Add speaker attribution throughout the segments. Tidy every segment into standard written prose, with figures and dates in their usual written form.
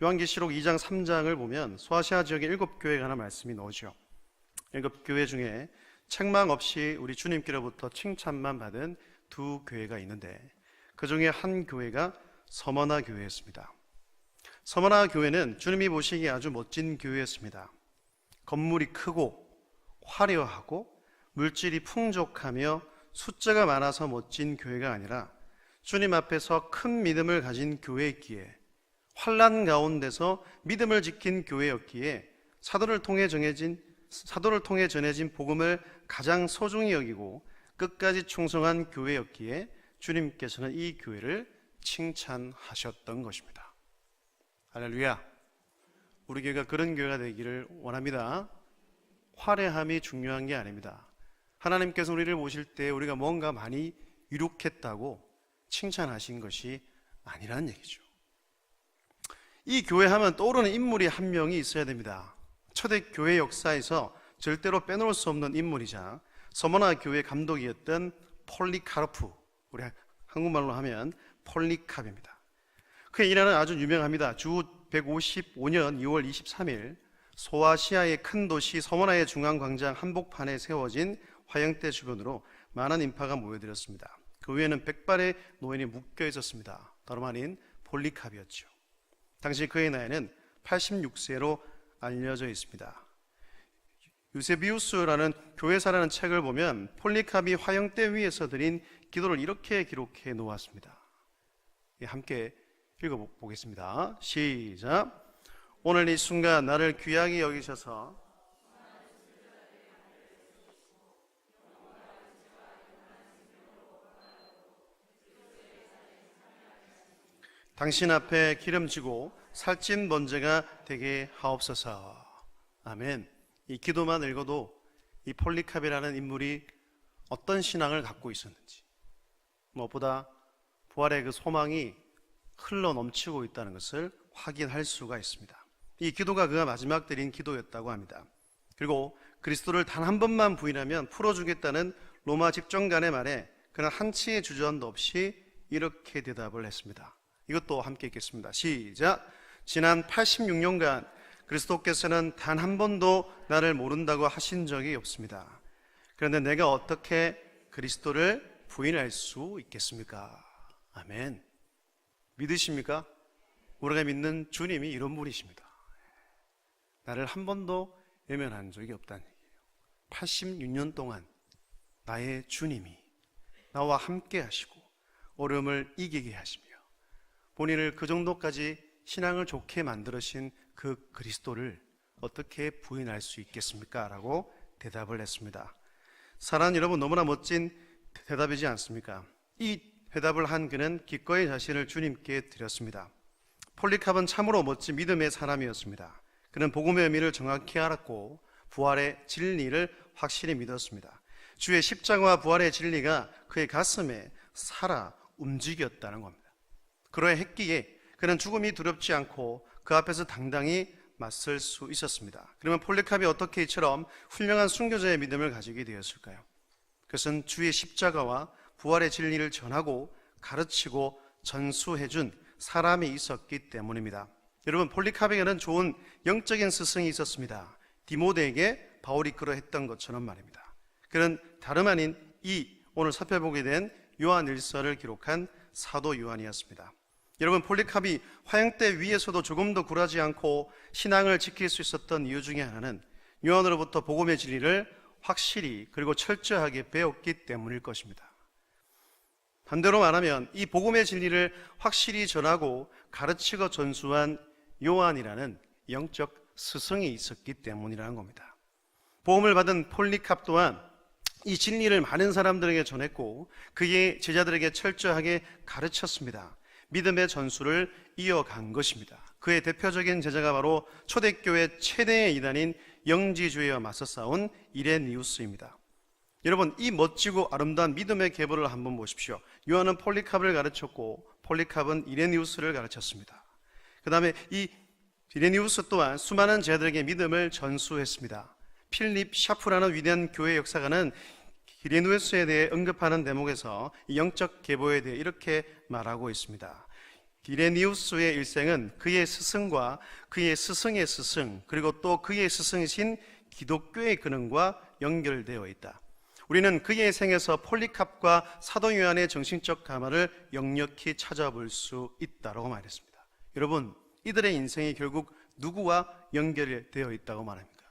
Speaker 1: 요한계시록 2장 3장을 보면 소아시아 지역의 7교회에 관한 말씀이 나오죠. 7교회 중에 책망 없이 우리 주님께로부터 칭찬만 받은 2교회가 있는데 그 중에 한 교회가 서머나 교회였습니다. 서머나 교회는 주님이 보시기에 아주 멋진 교회였습니다. 건물이 크고 화려하고 물질이 풍족하며 숫자가 많아서 멋진 교회가 아니라 주님 앞에서 큰 믿음을 가진 교회였기에, 환난 가운데서 믿음을 지킨 교회였기에 사도를 통해 전해진 복음을 가장 소중히 여기고 끝까지 충성한 교회였기에 주님께서는 이 교회를 칭찬하셨던 것입니다. 할렐루야. 우리 교회가 그런 교회가 되기를 원합니다. 화려함이 중요한 게 아닙니다. 하나님께서 우리를 보실 때 우리가 뭔가 많이 이룩했다고 칭찬하신 것이 아니라는 얘기죠. 이 교회 하면 떠오르는 인물이 한 명이 있어야 됩니다. 초대교회 역사에서 절대로 빼놓을 수 없는 인물이자 서머나 교회 감독이었던 폴리카르프, 우리 한국말로 하면 폴리캅입니다. 그의 일화는 아주 유명합니다. 주 155년 2월 23일 소아시아의 큰 도시 서머나의 중앙광장 한복판에 세워진 화형대 주변으로 많은 인파가 모여들었습니다. 그 위에는 백발의 노인이 묶여 있었습니다. 다름 아닌 폴리캅이었죠. 당시 그의 나이는 86세로 알려져 있습니다. 유세비우스라는 교회사라는 책을 보면 폴리캅이 화형대 위에서 드린 기도를 이렇게 기록해 놓았습니다. 함께 읽어보겠습니다. 시작. 오늘 이 순간 나를 귀하게 여기셔서 당신 앞에 기름지고 살찐 번제가 되게 하옵소서. 아멘. 이 기도만 읽어도 이 폴리캅이라는 인물이 어떤 신앙을 갖고 있었는지, 무엇보다 부활의 그 소망이 흘러 넘치고 있다는 것을 확인할 수가 있습니다. 이 기도가 그가 마지막 드린 기도였다고 합니다. 그리고 그리스도를 단 한 번만 부인하면 풀어주겠다는 로마 집정관의 말에 그는 한치의 주저함도 없이 이렇게 대답을 했습니다. 이것도 함께 읽겠습니다. 시작. 지난 86년간 그리스도께서는 단 한 번도 나를 모른다고 하신 적이 없습니다. 그런데 내가 어떻게 그리스도를 부인할 수 있겠습니까? 아멘. 믿으십니까? 우리가 믿는 주님이 이런 분이십니다. 나를 한 번도 외면한 적이 없다는 얘기예요. 86년 동안 나의 주님이 나와 함께 하시고 어려움을 이기게 하시며 본인을 그 정도까지 신앙을 좋게 만들으신 그 그리스도를 어떻게 부인할 수 있겠습니까? 라고 대답을 했습니다. 사랑하는 여러분, 너무나 멋진 대답이지 않습니까? 이 대답을 한 그는 기꺼이 자신을 주님께 드렸습니다. 폴리캅은 참으로 멋진 믿음의 사람이었습니다. 그는 복음의 의미를 정확히 알았고 부활의 진리를 확실히 믿었습니다. 주의 십자가와 부활의 진리가 그의 가슴에 살아 움직였다는 겁니다. 그러했기에 그는 죽음이 두렵지 않고 그 앞에서 당당히 맞설 수 있었습니다. 그러면 폴리캅이 어떻게 이처럼 훌륭한 순교자의 믿음을 가지게 되었을까요? 그것은 주의 십자가와 부활의 진리를 전하고 가르치고 전수해준 사람이 있었기 때문입니다. 여러분, 폴리캅에게는 좋은 영적인 스승이 있었습니다. 디모데에게 바울이 그러했던 것처럼 말입니다. 그는 다름 아닌 오늘 살펴보게 된 요한 1서를 기록한 사도 요한이었습니다. 여러분, 폴리캅이 화형대 위에서도 조금 더 굴하지 않고 신앙을 지킬 수 있었던 이유 중에 하나는 요한으로부터 복음의 진리를 확실히 그리고 철저하게 배웠기 때문일 것입니다. 반대로 말하면 이 복음의 진리를 확실히 전하고 가르치고 전수한 요한이라는 영적 스승이 있었기 때문이라는 겁니다. 복음을 받은 폴리캅 또한 이 진리를 많은 사람들에게 전했고 그의 제자들에게 철저하게 가르쳤습니다. 믿음의 전수를 이어간 것입니다. 그의 대표적인 제자가 바로 초대교회 최대의 이단인 영지주의와 맞서 싸운 이레니우스입니다. 여러분, 이 멋지고 아름다운 믿음의 계보를 한번 보십시오. 요한은 폴리캅을 가르쳤고 폴리캅은 이레니우스를 가르쳤습니다. 그 다음에 이 이레니우스 또한 수많은 제자들에게 믿음을 전수했습니다. 필립 샤프라는 위대한 교회 역사가는 이레니우스에 대해 언급하는 대목에서 이 영적 계보에 대해 이렇게 말하고 있습니다. 이레니우스의 일생은 그의 스승과 그의 스승의 스승, 그리고 또 그의 스승이신 기독교의 근원과 연결되어 있다. 우리는 그의 생에서 폴리캅과 사도 요한의 정신적 가마를 역력히 찾아볼 수 있다고 말했습니다. 여러분, 이들의 인생이 결국 누구와 연결되어 있다고 말합니까?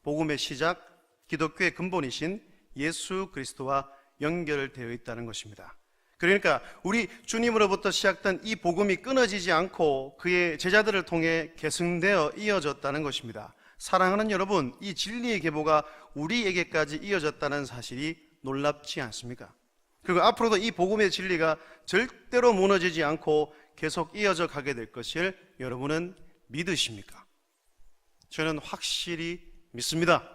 Speaker 1: 복음의 시작, 기독교의 근본이신 예수 그리스도와 연결되어 있다는 것입니다. 그러니까 우리 주님으로부터 시작된 이 복음이 끊어지지 않고 그의 제자들을 통해 계승되어 이어졌다는 것입니다. 사랑하는 여러분, 이 진리의 계보가 우리에게까지 이어졌다는 사실이 놀랍지 않습니까? 그리고 앞으로도 이 복음의 진리가 절대로 무너지지 않고 계속 이어져 가게 될 것을 여러분은 믿으십니까? 저는 확실히 믿습니다.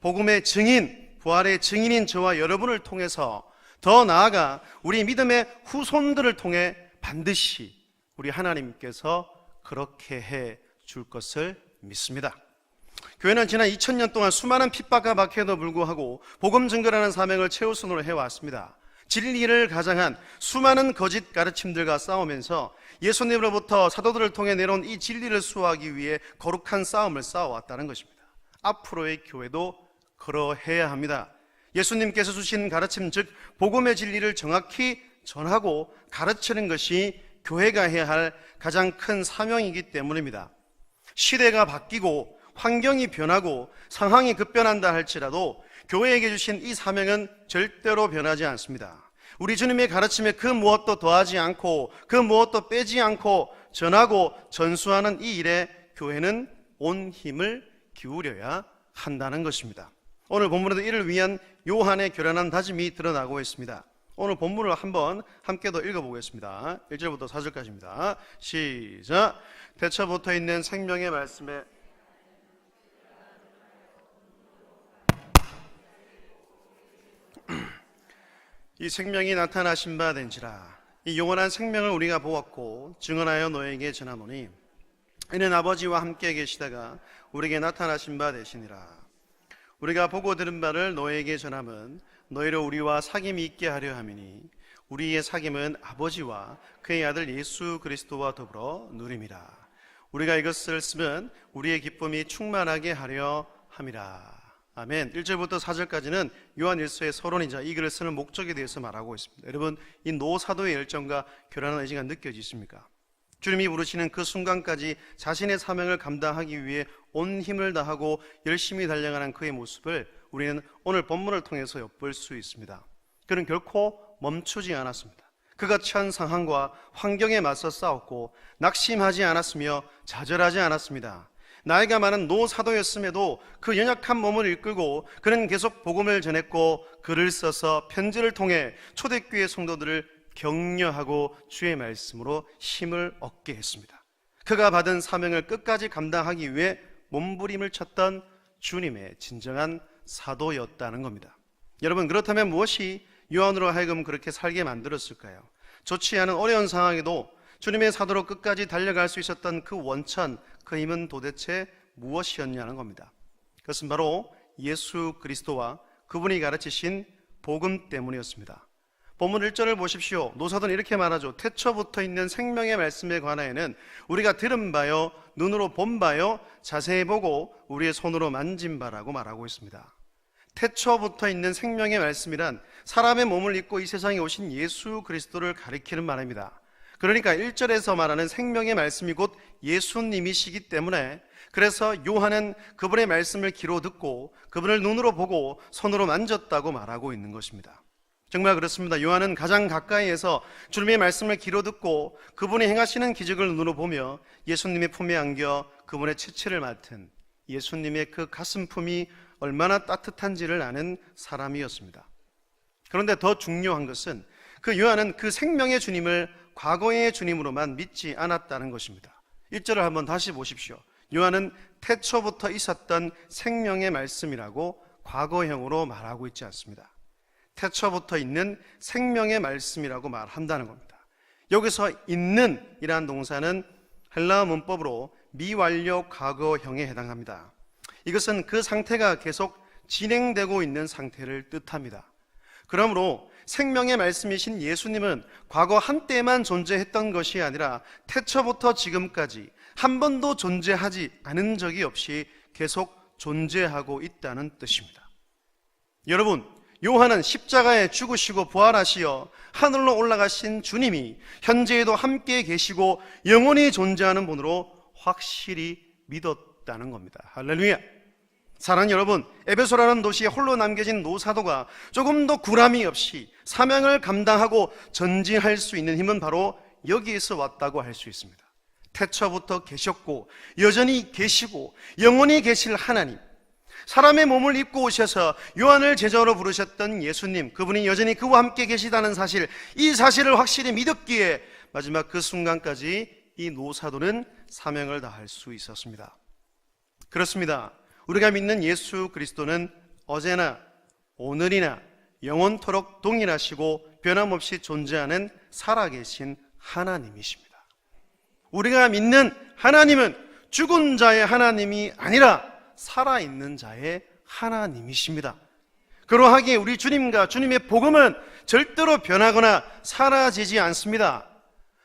Speaker 1: 복음의 증인, 부활의 증인인 저와 여러분을 통해서 더 나아가 우리 믿음의 후손들을 통해 반드시 우리 하나님께서 그렇게 해 줄 것을 믿습니다. 교회는 지난 2000년 동안 수많은 핍박과 박해에도 불구하고 복음 증거라는 사명을 최우선으로 해왔습니다. 진리를 가장한 수많은 거짓 가르침들과 싸우면서 예수님으로부터 사도들을 통해 내려온 이 진리를 수호하기 위해 거룩한 싸움을 싸워왔다는 것입니다. 앞으로의 교회도 그러해야 합니다. 예수님께서 주신 가르침, 즉 복음의 진리를 정확히 전하고 가르치는 것이 교회가 해야 할 가장 큰 사명이기 때문입니다. 시대가 바뀌고 환경이 변하고 상황이 급변한다 할지라도 교회에게 주신 이 사명은 절대로 변하지 않습니다. 우리 주님의 가르침에 그 무엇도 더하지 않고 그 무엇도 빼지 않고 전하고 전수하는 이 일에 교회는 온 힘을 기울여야 한다는 것입니다. 오늘 본문에도 이를 위한 요한의 결연한 다짐이 드러나고 있습니다. 오늘 본문을 한번 함께 더 읽어보겠습니다. 1절부터 4절까지입니다. 시작. 대처 붙어있는 생명의 말씀에 이 생명이 나타나신 바 된지라. 이 영원한 생명을 우리가 보았고 증언하여 너에게 전하노니 이는 아버지와 함께 계시다가 우리에게 나타나신 바 되시니라. 우리가 보고 들은 바를 너에게 전함은 너희로 우리와 사귐이 있게 하려 함이니 우리의 사귐은 아버지와 그의 아들 예수 그리스도와 더불어 누림이라. 우리가 이것을 쓰면 우리의 기쁨이 충만하게 하려 함이라. 아멘. 1절부터 4절까지는 요한 1서의 서론이자 이 글을 쓰는 목적에 대해서 말하고 있습니다. 여러분, 이 노사도의 열정과 결연한 의지가 느껴지십니까? 주님이 부르시는 그 순간까지 자신의 사명을 감당하기 위해 온 힘을 다하고 열심히 달려가는 그의 모습을 우리는 오늘 본문을 통해서 엿볼 수 있습니다. 그는 결코 멈추지 않았습니다. 그가 처한 상황과 환경에 맞서 싸웠고 낙심하지 않았으며 좌절하지 않았습니다. 나이가 많은 노사도였음에도 그 연약한 몸을 이끌고 그는 계속 복음을 전했고 글을 써서 편지를 통해 초대교회 성도들을 격려하고 주의 말씀으로 힘을 얻게 했습니다. 그가 받은 사명을 끝까지 감당하기 위해 몸부림을 쳤던 주님의 진정한 사도였다는 겁니다. 여러분, 그렇다면 무엇이 요한으로 하여금 그렇게 살게 만들었을까요? 좋지 않은 어려운 상황에도 주님의 사도로 끝까지 달려갈 수 있었던 그 원천, 그 힘은 도대체 무엇이었냐는 겁니다. 그것은 바로 예수 그리스도와 그분이 가르치신 복음 때문이었습니다. 본문 1절을 보십시오. 노사도는 이렇게 말하죠. 태초부터 있는 생명의 말씀에 관하여는 우리가 들은 바요, 눈으로 본 바요, 자세히 보고 우리의 손으로 만진 바라고 말하고 있습니다. 태초부터 있는 생명의 말씀이란 사람의 몸을 입고 이 세상에 오신 예수 그리스도를 가리키는 말입니다. 그러니까 1절에서 말하는 생명의 말씀이 곧 예수님이시기 때문에 그래서 요한은 그분의 말씀을 귀로 듣고 그분을 눈으로 보고 손으로 만졌다고 말하고 있는 것입니다. 정말 그렇습니다. 요한은 가장 가까이에서 주님의 말씀을 귀로 듣고 그분이 행하시는 기적을 눈으로 보며 예수님의 품에 안겨 그분의 채취를 맡은 예수님의 그 가슴품이 얼마나 따뜻한지를 아는 사람이었습니다. 그런데 더 중요한 것은 그 요한은 그 생명의 주님을 과거의 주님으로만 믿지 않았다는 것입니다. 1절을 한번 다시 보십시오. 요한은 태초부터 있었던 생명의 말씀이라고 과거형으로 말하고 있지 않습니다. 태초부터 있는 생명의 말씀이라고 말한다는 겁니다. 여기서 있는 이라는 동사는 헬라어 문법으로 미완료 과거형에 해당합니다. 이것은 그 상태가 계속 진행되고 있는 상태를 뜻합니다. 그러므로 생명의 말씀이신 예수님은 과거 한때만 존재했던 것이 아니라 태초부터 지금까지 한 번도 존재하지 않은 적이 없이 계속 존재하고 있다는 뜻입니다. 여러분, 요한은 십자가에 죽으시고 부활하시어 하늘로 올라가신 주님이 현재에도 함께 계시고 영원히 존재하는 분으로 확실히 믿었다는 겁니다. 할렐루야. 사랑하는 여러분, 에베소라는 도시에 홀로 남겨진 노사도가 조금 더 구람이 없이 사명을 감당하고 전진할 수 있는 힘은 바로 여기에서 왔다고 할 수 있습니다. 태초부터 계셨고 여전히 계시고 영원히 계실 하나님, 사람의 몸을 입고 오셔서 요한을 제자로 부르셨던 예수님, 그분이 여전히 그와 함께 계시다는 사실, 이 사실을 확실히 믿었기에 마지막 그 순간까지 이 노사도는 사명을 다할 수 있었습니다. 그렇습니다. 우리가 믿는 예수 그리스도는 어제나 오늘이나 영원토록 동일하시고 변함없이 존재하는 살아계신 하나님이십니다. 우리가 믿는 하나님은 죽은 자의 하나님이 아니라 살아있는 자의 하나님이십니다. 그러하기에 우리 주님과 주님의 복음은 절대로 변하거나 사라지지 않습니다.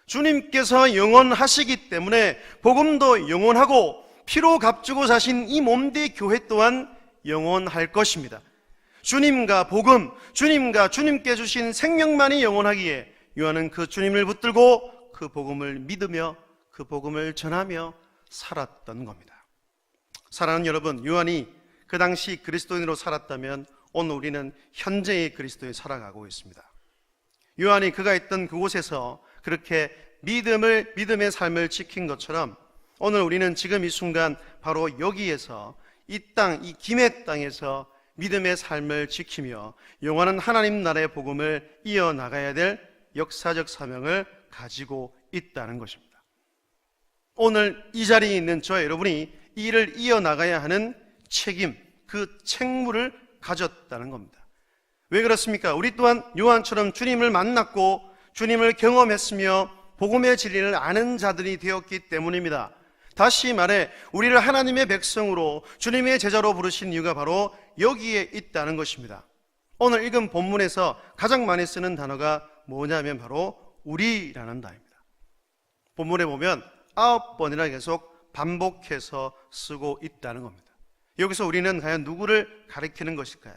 Speaker 1: 주님께서 영원하시기 때문에 복음도 영원하고 피로 값주고 사신 이 몸된 교회 또한 영원할 것입니다. 주님과 복음, 주님과 주님께 주신 생명만이 영원하기에 요한은 그 주님을 붙들고 그 복음을 믿으며 그 복음을 전하며 살았던 겁니다. 사랑하는 여러분, 요한이 그 당시 그리스도인으로 살았다면 오늘 우리는 현재의 그리스도에 살아가고 있습니다. 요한이 그가 있던 그곳에서 그렇게 믿음의 삶을 지킨 것처럼 오늘 우리는 지금 이 순간 바로 여기에서 이 땅, 이 김해 땅에서 믿음의 삶을 지키며 영원한 하나님 나라의 복음을 이어나가야 될 역사적 사명을 가지고 있다는 것입니다. 오늘 이 자리에 있는 저와 여러분이 이 일을 이어나가야 하는 책임, 그 책무를 가졌다는 겁니다. 왜 그렇습니까? 우리 또한 요한처럼 주님을 만났고 주님을 경험했으며 복음의 진리를 아는 자들이 되었기 때문입니다. 다시 말해 우리를 하나님의 백성으로 주님의 제자로 부르신 이유가 바로 여기에 있다는 것입니다. 오늘 읽은 본문에서 가장 많이 쓰는 단어가 뭐냐면 바로 우리라는 단어입니다. 본문에 보면 9번이나 계속 반복해서 쓰고 있다는 겁니다. 여기서 우리는 과연 누구를 가리키는 것일까요?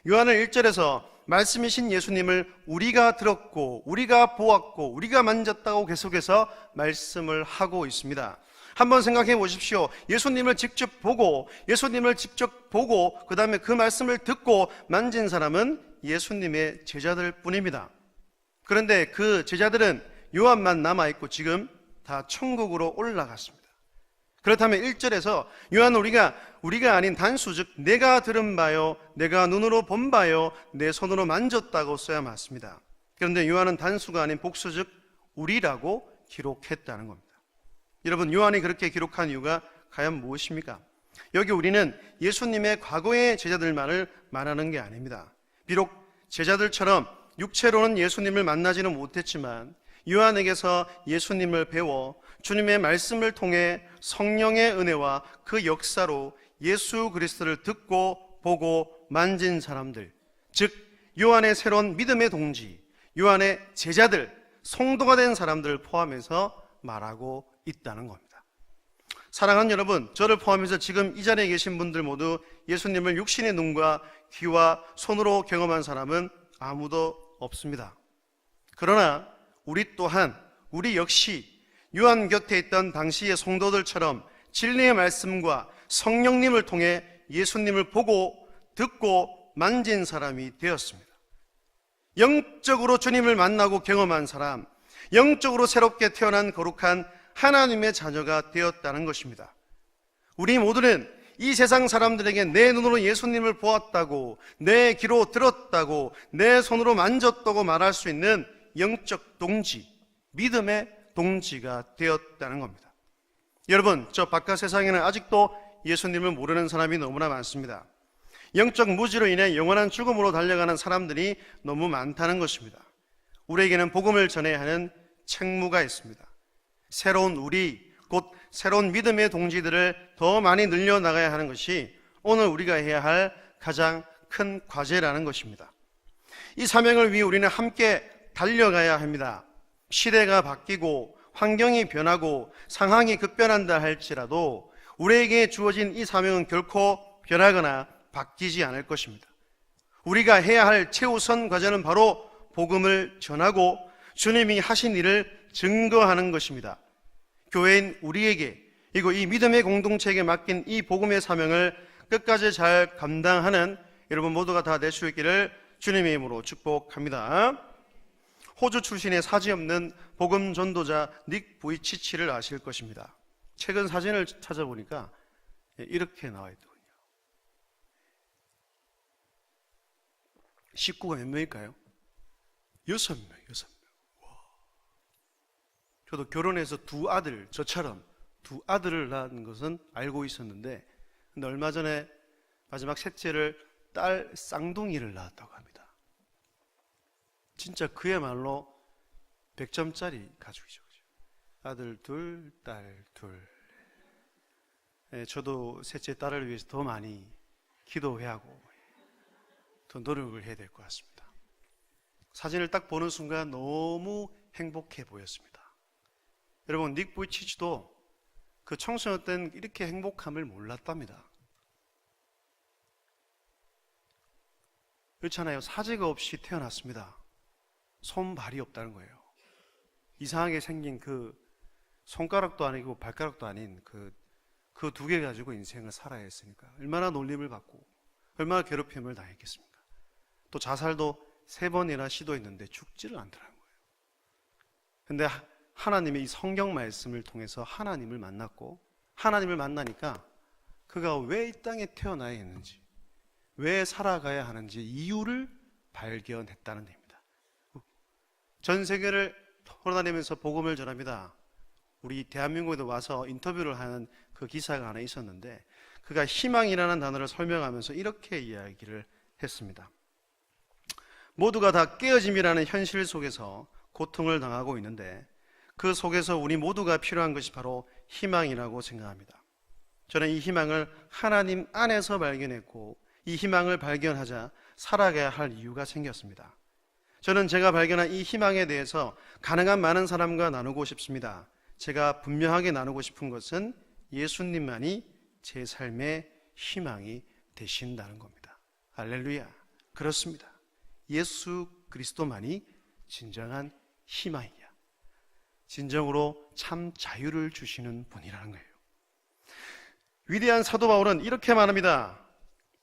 Speaker 1: 요한은 1절에서 말씀이신 예수님을 우리가 들었고 우리가 보았고 우리가 만졌다고 계속해서 말씀을 하고 있습니다. 한번 생각해 보십시오. 예수님을 직접 보고 그 다음에 그 말씀을 듣고 만진 사람은 예수님의 제자들 뿐입니다. 그런데 그 제자들은 요한만 남아있고 지금 다 천국으로 올라갔습니다. 그렇다면 1절에서 요한은 우리가 아닌 단수, 즉 내가 들은 바요, 내가 눈으로 본 바요, 내 손으로 만졌다고 써야 맞습니다. 그런데 요한은 단수가 아닌 복수, 즉 우리라고 기록했다는 겁니다. 여러분, 요한이 그렇게 기록한 이유가 과연 무엇입니까? 여기 우리는 예수님의 과거의 제자들만을 말하는 게 아닙니다. 비록 제자들처럼 육체로는 예수님을 만나지는 못했지만 요한에게서 예수님을 배워 주님의 말씀을 통해 성령의 은혜와 그 역사로 예수 그리스도를 듣고 보고 만진 사람들, 즉 요한의 새로운 믿음의 동지, 요한의 제자들, 성도가 된 사람들을 포함해서 말하고 있다는 겁니다. 사랑하는 여러분, 저를 포함해서 지금 이 자리에 계신 분들 모두 예수님을 육신의 눈과 귀와 손으로 경험한 사람은 아무도 없습니다. 그러나 우리 역시 요한 곁에 있던 당시의 성도들처럼 진리의 말씀과 성령님을 통해 예수님을 보고 듣고 만진 사람이 되었습니다. 영적으로 주님을 만나고 경험한 사람, 영적으로 새롭게 태어난 거룩한 하나님의 자녀가 되었다는 것입니다. 우리 모두는 이 세상 사람들에게 내 눈으로 예수님을 보았다고, 내 귀로 들었다고, 내 손으로 만졌다고 말할 수 있는 영적 동지, 믿음의 동지가 되었다는 겁니다. 여러분, 저 바깥 세상에는 아직도 예수님을 모르는 사람이 너무나 많습니다. 영적 무지로 인해 영원한 죽음으로 달려가는 사람들이 너무 많다는 것입니다. 우리에게는 복음을 전해야 하는 책무가 있습니다. 새로운 우리, 곧 새로운 믿음의 동지들을 더 많이 늘려나가야 하는 것이 오늘 우리가 해야 할 가장 큰 과제라는 것입니다. 이 사명을 위해 우리는 함께 달려가야 합니다. 시대가 바뀌고 환경이 변하고 상황이 급변한다 할지라도 우리에게 주어진 이 사명은 결코 변하거나 바뀌지 않을 것입니다. 우리가 해야 할 최우선 과제는 바로 복음을 전하고 주님이 하신 일을 증거하는 것입니다. 교회인 우리에게, 그리고 이 믿음의 공동체에게 맡긴 이 복음의 사명을 끝까지 잘 감당하는 여러분 모두가 다 될 수 있기를 주님의 이름으로 축복합니다. 호주 출신의 사지 없는 복음 전도자 닉 부이치치를 아실 것입니다. 최근 사진을 찾아보니까 이렇게 나와 있더군요. 식구가 몇 명일까요? 6명. 저도 결혼해서 두 아들, 저처럼 두 아들을 낳은 것은 알고 있었는데, 근데 얼마 전에 마지막 셋째를 딸 쌍둥이를 낳았다고 합니다. 진짜 그야말로 100점짜리 가족이죠. 아들 둘, 딸 둘. 저도 셋째 딸을 위해서 더 많이 기도해야 하고 더 노력을 해야 될 것 같습니다. 사진을 딱 보는 순간 너무 행복해 보였습니다. 여러분, 닉 부이치치도 그 청소년 때는 이렇게 행복함을 몰랐답니다. 그렇잖아요. 사제가 없이 태어났습니다. 손발이 없다는 거예요. 이상하게 생긴 그 손가락도 아니고 발가락도 아닌 그 두 개 가지고 인생을 살아야 했으니까 얼마나 놀림을 받고 얼마나 괴롭힘을 당했겠습니까? 또 자살도 3번이나 시도했는데 죽지를 않더라는 거예요. 근데 하나님의 이 성경 말씀을 통해서 하나님을 만났고, 하나님을 만나니까 그가 왜 이 땅에 태어나야 했는지, 왜 살아가야 하는지 이유를 발견했다는 겁니다. 전 세계를 돌아다니면서 복음을 전합니다. 우리 대한민국에도 와서 인터뷰를 하는 그 기사가 하나 있었는데, 그가 희망이라는 단어를 설명하면서 이렇게 이야기를 했습니다. 모두가 다 깨어짐이라는 현실 속에서 고통을 당하고 있는데, 그 속에서 우리 모두가 필요한 것이 바로 희망이라고 생각합니다. 저는 이 희망을 하나님 안에서 발견했고, 이 희망을 발견하자 살아가야 할 이유가 생겼습니다. 저는 제가 발견한 이 희망에 대해서 가능한 많은 사람과 나누고 싶습니다. 제가 분명하게 나누고 싶은 것은 예수님만이 제 삶의 희망이 되신다는 겁니다. 할렐루야. 그렇습니다. 예수 그리스도만이 진정한 희망이야. 진정으로 참 자유를 주시는 분이라는 거예요. 위대한 사도 바울은 이렇게 말합니다.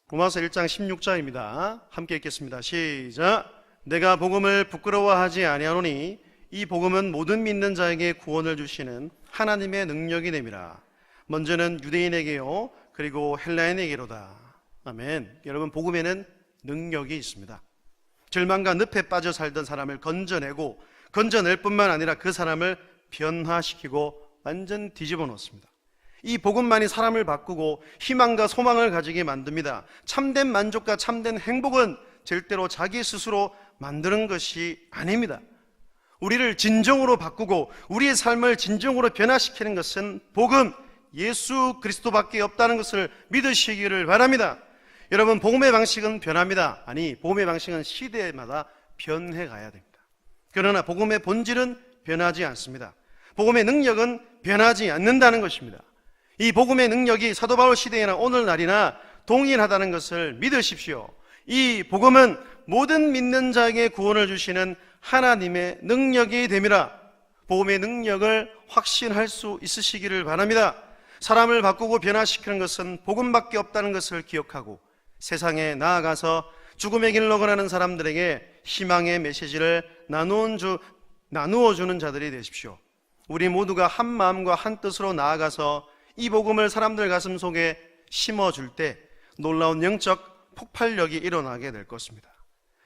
Speaker 1: 로마서 1장 16절입니다. 함께 읽겠습니다. 시작. 내가 복음을 부끄러워하지 아니하노니 이 복음은 모든 믿는 자에게 구원을 주시는 하나님의 능력이 됨이라. 먼저는 유대인에게요, 그리고 헬라인에게로다. 아멘. 여러분, 복음에는 능력이 있습니다. 절망과 늪에 빠져 살던 사람을 건져낼 뿐만 아니라 그 사람을 변화시키고 완전 뒤집어 놓습니다. 이 복음만이 사람을 바꾸고 희망과 소망을 가지게 만듭니다. 참된 만족과 참된 행복은 절대로 자기 스스로 만드는 것이 아닙니다. 우리를 진정으로 바꾸고 우리의 삶을 진정으로 변화시키는 것은 복음, 예수 그리스도밖에 없다는 것을 믿으시기를 바랍니다. 여러분, 복음의 방식은 변합니다. 아니, 복음의 방식은 시대마다 변해가야 됩니다. 그러나 복음의 본질은 변하지 않습니다. 복음의 능력은 변하지 않는다는 것입니다. 이 복음의 능력이 사도 바울 시대이나 오늘날이나 동일하다는 것을 믿으십시오. 이 복음은 모든 믿는 자에게 구원을 주시는 하나님의 능력이 됨이라. 복음의 능력을 확신할 수 있으시기를 바랍니다. 사람을 바꾸고 변화시키는 것은 복음밖에 없다는 것을 기억하고 세상에 나아가서 죽음의 길로 걸어가는 사람들에게 희망의 메시지를 나누어 주는 자들이 되십시오. 우리 모두가 한 마음과 한 뜻으로 나아가서 이 복음을 사람들 가슴 속에 심어줄 때 놀라운 영적 폭발력이 일어나게 될 것입니다.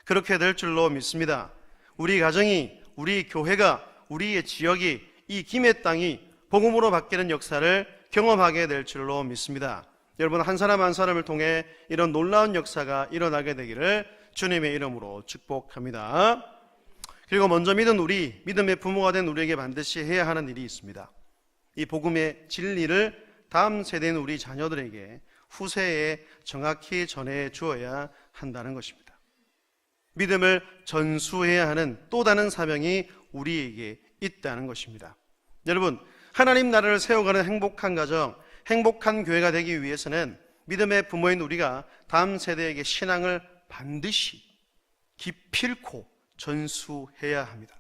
Speaker 1: 그렇게 될 줄로 믿습니다. 우리 가정이, 우리 교회가, 우리의 지역이, 이 김해 땅이 복음으로 바뀌는 역사를 경험하게 될 줄로 믿습니다. 여러분, 한 사람 한 사람을 통해 이런 놀라운 역사가 일어나게 되기를 주님의 이름으로 축복합니다. 그리고 먼저 믿음의 부모가 된 우리에게 반드시 해야 하는 일이 있습니다. 이 복음의 진리를 다음 세대인 우리 자녀들에게 후세에 정확히 전해 주어야 한다는 것입니다. 믿음을 전수해야 하는 또 다른 사명이 우리에게 있다는 것입니다. 여러분, 하나님 나라를 세워가는 행복한 가정, 행복한 교회가 되기 위해서는 믿음의 부모인 우리가 다음 세대에게 신앙을 반드시 기필코 전수해야 합니다.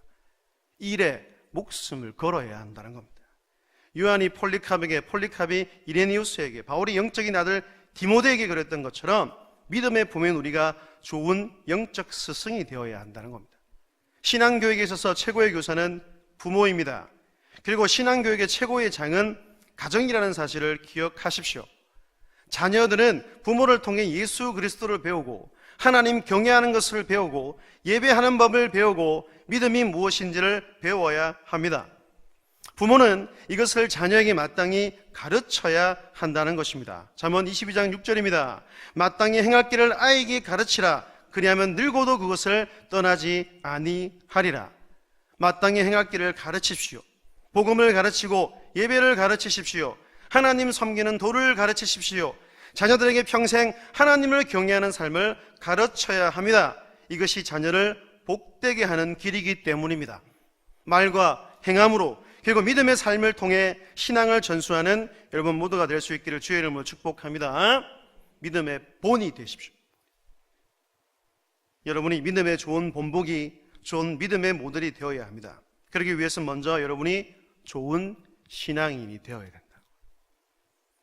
Speaker 1: 일에 목숨을 걸어야 한다는 겁니다. 요한이 폴리캅이 이레니우스에게, 바울이 영적인 아들 디모데에게 그랬던 것처럼 믿음의 부모인 우리가 좋은 영적 스승이 되어야 한다는 겁니다. 신앙교육에 있어서 최고의 교사는 부모입니다. 그리고 신앙교육의 최고의 장은 가정이라는 사실을 기억하십시오. 자녀들은 부모를 통해 예수 그리스도를 배우고 하나님 경외하는 것을 배우고 예배하는 법을 배우고 믿음이 무엇인지를 배워야 합니다. 부모는 이것을 자녀에게 마땅히 가르쳐야 한다는 것입니다. 잠언 22장 6절입니다. 마땅히 행할 길을 아이에게 가르치라. 그리하면 늙어도 그것을 떠나지 아니하리라. 마땅히 행할 길을 가르치십시오. 복음을 가르치고 예배를 가르치십시오. 하나님 섬기는 도를 가르치십시오. 자녀들에게 평생 하나님을 경외하는 삶을 가르쳐야 합니다. 이것이 자녀를 복되게 하는 길이기 때문입니다. 말과 행함으로 그리고 믿음의 삶을 통해 신앙을 전수하는 여러분 모두가 될 수 있기를 주의 이름으로 축복합니다. 믿음의 본이 되십시오. 여러분이 믿음의 좋은 본보기, 좋은 믿음의 모델이 되어야 합니다. 그러기 위해서 먼저 여러분이 좋은 신앙인이 되어야 된다.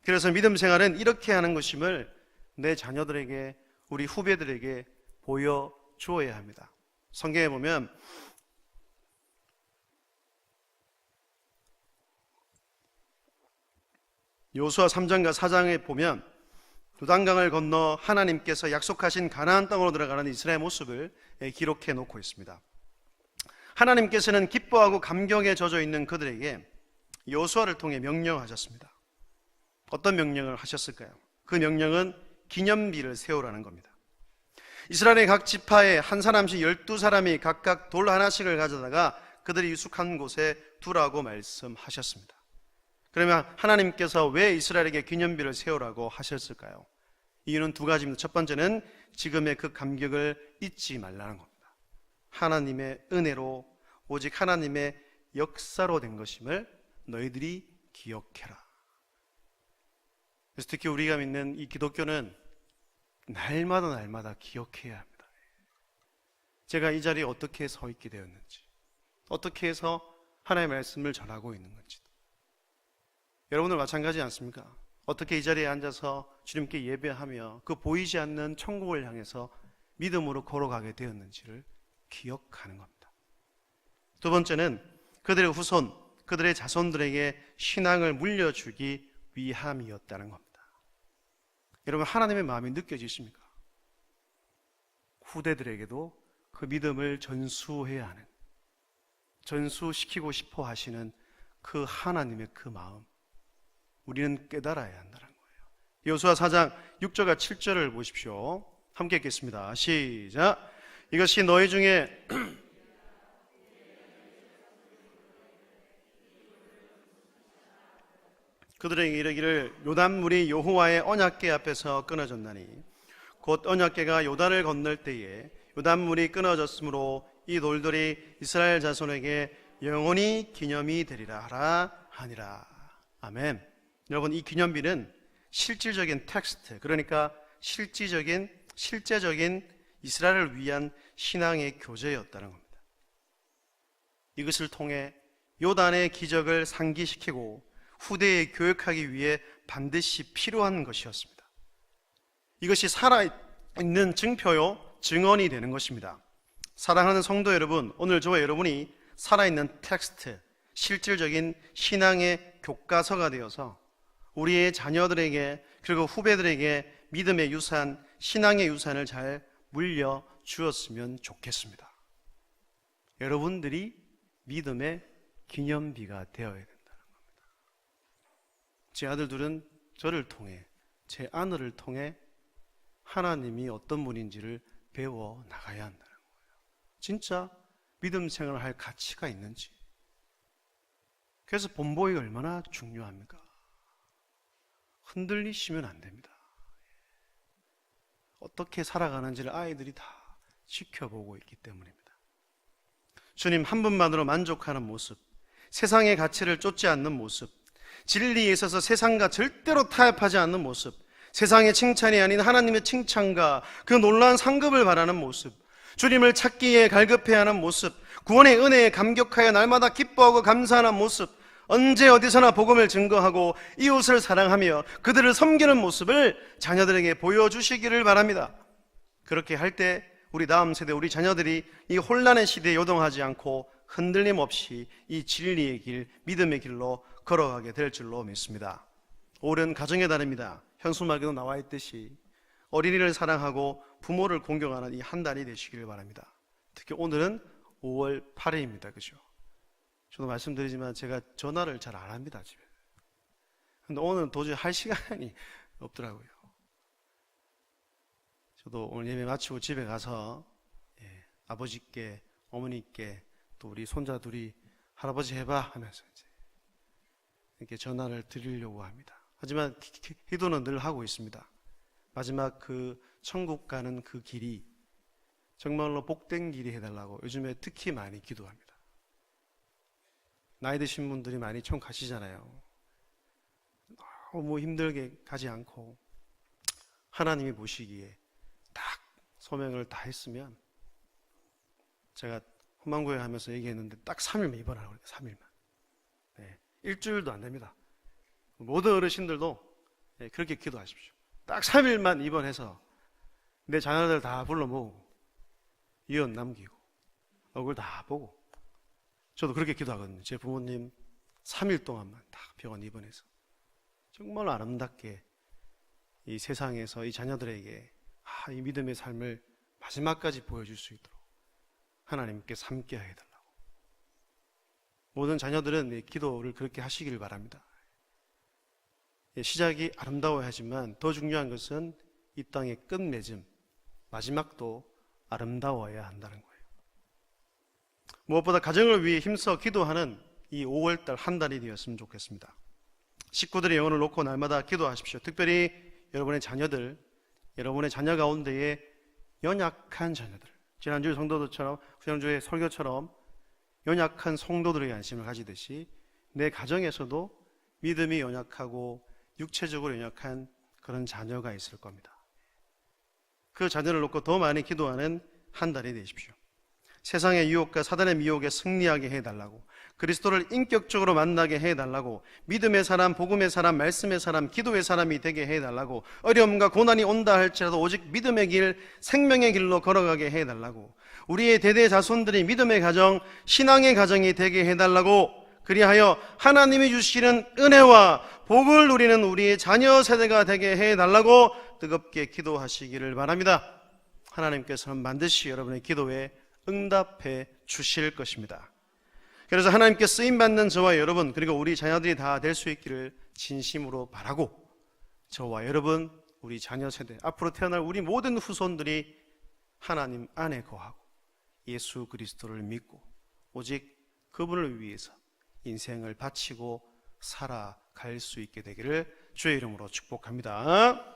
Speaker 1: 그래서 믿음 생활은 이렇게 하는 것임을 내 자녀들에게, 우리 후배들에게 보여주어야 합니다. 성경에 보면 여호수아 3장과 4장에 보면 요단강을 건너 하나님께서 약속하신 가나안 땅으로 들어가는 이스라엘의 모습을 기록해 놓고 있습니다. 하나님께서는 기뻐하고 감격에 젖어 있는 그들에게 여호수아를 통해 명령하셨습니다. 어떤 명령을 하셨을까요? 그 명령은 기념비를 세우라는 겁니다. 이스라엘의 각 지파에 한 사람씩 12사람이 각각 돌 하나씩을 가져다가 그들이 유숙한 곳에 두라고 말씀하셨습니다. 그러면 하나님께서 왜 이스라엘에게 기념비를 세우라고 하셨을까요? 이유는 두 가지입니다. 첫 번째는 지금의 그 감격을 잊지 말라는 겁니다. 하나님의 은혜로, 오직 하나님의 역사로 된 것임을 너희들이 기억해라. 그래서 특히 우리가 믿는 이 기독교는 날마다 기억해야 합니다. 제가 이 자리에 어떻게 서 있게 되었는지, 어떻게 해서 하나님의 말씀을 전하고 있는 건지. 여러분들 마찬가지지 않습니까? 어떻게 이 자리에 앉아서 주님께 예배하며 그 보이지 않는 천국을 향해서 믿음으로 걸어가게 되었는지를 기억하는 겁니다. 두 번째는 그들의 후손, 그들의 자손들에게 신앙을 물려주기 위함이었다는 겁니다. 여러분, 하나님의 마음이 느껴지십니까? 후대들에게도 그 믿음을 전수해야 하는, 전수시키고 싶어 하시는 그 하나님의 그 마음, 우리는 깨달아야 한다는 거예요. 여호수아 4장 6절과 7절을 보십시오. 함께 읽겠습니다. 시작. 이것이 너희 중에 그들에게 이르기를 요단물이 여호와의 언약궤 앞에서 끊어졌나니 곧 언약궤가 요단을 건널 때에 요단물이 끊어졌으므로 이 돌들이 이스라엘 자손에게 영원히 기념이 되리라 하라 하니라. 아멘. 여러분, 이 기념비는 실질적인 텍스트, 그러니까 실제적인 이스라엘을 위한 신앙의 교재였다는 겁니다. 이것을 통해 요단의 기적을 상기시키고 후대에 교육하기 위해 반드시 필요한 것이었습니다. 이것이 살아있는 증표요, 증언이 되는 것입니다. 사랑하는 성도 여러분, 오늘 저와 여러분이 살아있는 텍스트, 실질적인 신앙의 교과서가 되어서 우리의 자녀들에게 그리고 후배들에게 믿음의 유산, 신앙의 유산을 잘 물려주었으면 좋겠습니다. 여러분들이 믿음의 기념비가 되어야 된다는 겁니다. 제 아들들은 저를 통해, 제 아내를 통해 하나님이 어떤 분인지를 배워 나가야 한다는 거예요. 진짜 믿음 생활을 할 가치가 있는지. 그래서 본보기가 얼마나 중요합니까? 흔들리시면 안 됩니다. 어떻게 살아가는지를 아이들이 다 지켜보고 있기 때문입니다. 주님 한 분만으로 만족하는 모습, 세상의 가치를 쫓지 않는 모습, 진리에 있어서 세상과 절대로 타협하지 않는 모습, 세상의 칭찬이 아닌 하나님의 칭찬과 그 놀라운 상급을 바라는 모습, 주님을 찾기에 갈급해하는 모습, 구원의 은혜에 감격하여 날마다 기뻐하고 감사하는 모습, 언제 어디서나 복음을 증거하고 이웃을 사랑하며 그들을 섬기는 모습을 자녀들에게 보여주시기를 바랍니다. 그렇게 할 때 우리 다음 세대, 우리 자녀들이 이 혼란의 시대에 요동하지 않고 흔들림 없이 이 진리의 길, 믿음의 길로 걸어가게 될 줄로 믿습니다. 올해는 가정의 달입니다. 현수막에도 나와 있듯이 어린이를 사랑하고 부모를 공경하는 이 한 달이 되시기를 바랍니다. 특히 오늘은 5월 8일입니다. 그죠? 저도 말씀드리지만 제가 전화를 잘 안 합니다, 집에. 근데 오늘은 도저히 할 시간이 없더라고요. 저도 오늘 예배 마치고 집에 가서 아버지께, 어머니께, 또 우리 손자 둘이 할아버지 해봐 하면서 이렇게 전화를 드리려고 합니다. 하지만 기도는 늘 하고 있습니다. 마지막 그 천국 가는 그 길이 정말로 복된 길이 해달라고 요즘에 특히 많이 기도합니다. 나이 드신 분들이 많이 천국 가시잖아요. 너무 힘들게 가지 않고 하나님이 보시기에 딱 소명을 다 했으면, 제가 후만교회 하면서 얘기했는데 딱 3일만 입원하라고 그래요. 3일만. 네, 일주일도 안 됩니다. 모든 어르신들도 그렇게 기도하십시오. 딱 3일만 입원해서 내 자녀들 다 불러 모으고 유언 남기고 얼굴 다 보고, 저도 그렇게 기도하거든요. 제 부모님 3일 동안만 다 병원 입원해서 정말 아름답게 이 세상에서 이 자녀들에게 이 믿음의 삶을 마지막까지 보여줄 수 있도록 하나님께서 함께 해달라고. 모든 자녀들은 기도를 그렇게 하시기를 바랍니다. 시작이 아름다워야 하지만 더 중요한 것은 이 땅의 끝맺음, 마지막도 아름다워야 한다는 거예요. 무엇보다 가정을 위해 힘써 기도하는 이 5월달 한 달이 되었으면 좋겠습니다. 식구들의 영혼을 놓고 날마다 기도하십시오. 특별히 여러분의 자녀들, 여러분의 자녀 가운데에 연약한 자녀들, 지난주의 성도들처럼, 지난주의 설교처럼 연약한 성도들의 안심을 가지듯이 내 가정에서도 믿음이 연약하고 육체적으로 연약한 그런 자녀가 있을 겁니다. 그 자녀를 놓고 더 많이 기도하는 한 달이 되십시오. 세상의 유혹과 사단의 미혹에 승리하게 해달라고, 그리스도를 인격적으로 만나게 해달라고, 믿음의 사람, 복음의 사람, 말씀의 사람, 기도의 사람이 되게 해달라고, 어려움과 고난이 온다 할지라도 오직 믿음의 길, 생명의 길로 걸어가게 해달라고, 우리의 대대 자손들이 믿음의 가정, 신앙의 가정이 되게 해달라고, 그리하여 하나님이 주시는 은혜와 복을 누리는 우리의 자녀 세대가 되게 해달라고 뜨겁게 기도하시기를 바랍니다. 하나님께서는 반드시 여러분의 기도에 응답해 주실 것입니다. 그래서 하나님께 쓰임받는 저와 여러분, 그리고 우리 자녀들이 다 될 수 있기를 진심으로 바라고, 저와 여러분, 우리 자녀 세대, 앞으로 태어날 우리 모든 후손들이 하나님 안에 거하고 예수 그리스도를 믿고 오직 그분을 위해서 인생을 바치고 살아갈 수 있게 되기를 주의 이름으로 축복합니다.